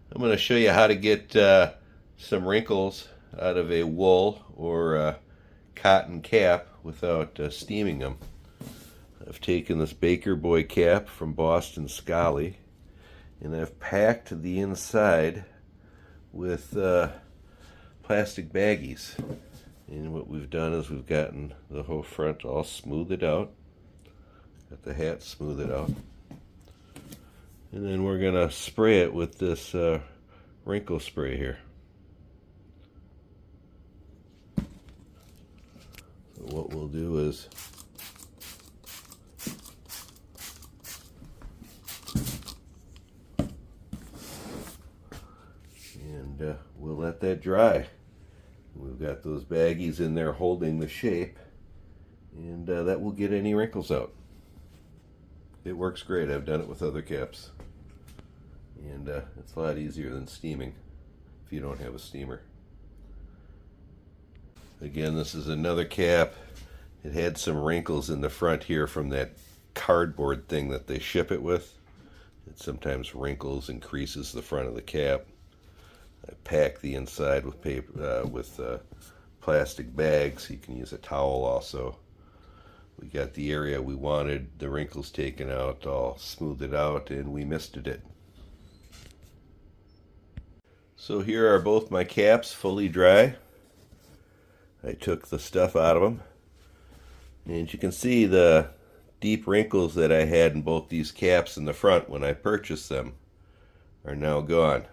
I'm going to show you how to get some wrinkles out of a wool or cotton cap without steaming them. I've taken this Baker Boy cap from Boston Scally and I've packed the inside with plastic baggies. And what we've done is we've gotten the whole front all smoothed out, got the hat smoothed out, and then we're going to spray it with this wrinkle spray here. So what we'll do is we'll let that dry. We've got those baggies in there holding the shape, and that will get any wrinkles out. It works great. I've done it with other caps, and it's a lot easier than steaming if you don't have a steamer. Again, this is another cap. It had some wrinkles in the front here from that cardboard thing that they ship it with. It sometimes wrinkles and creases the front of the cap. I pack the inside with paper, plastic bags. You can use a towel also. We got the area we wanted, the wrinkles taken out, all smoothed out, and we misted it. So here are both my caps fully dry. I took the stuff out of them. And you can see the deep wrinkles that I had in both these caps in the front when I purchased them are now gone.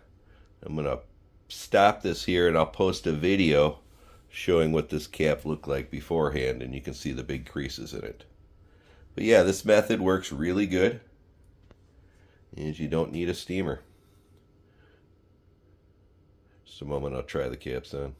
I'm going to stop this here and I'll post a video showing what this cap looked like beforehand, and you can see the big creases in it. But yeah, this method works really good, and you don't need a steamer. Just a moment, I'll try the caps on.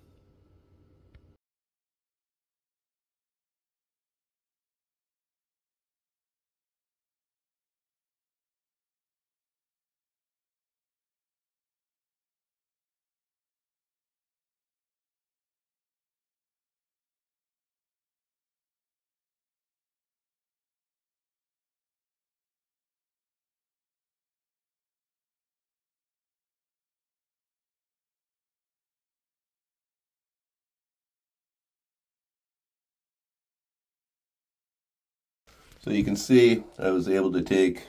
So you can see I was able to take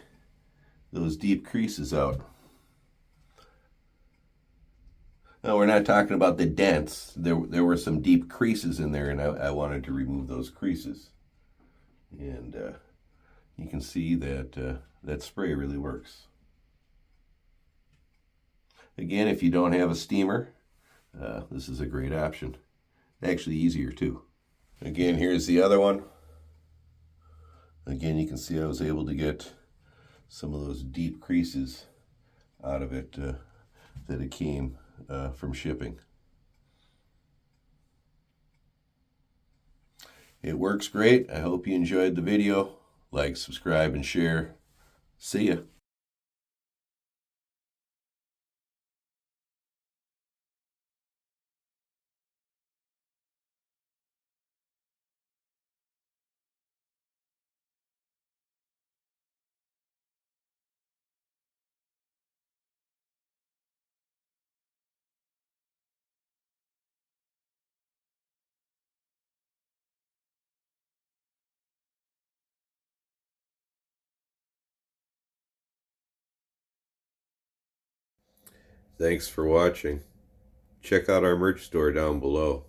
those deep creases out. Now we're not talking about the dents. There were some deep creases in there, and I wanted to remove those creases. And you can see that that spray really works. Again, if you don't have a steamer, this is a great option. Actually easier too. Again, here's the other one. Again, you can see I was able to get some of those deep creases out of it that it came from shipping. It works great. I hope you enjoyed the video. Like, subscribe, and share. See ya. Thanks for watching. Check out our merch store down below.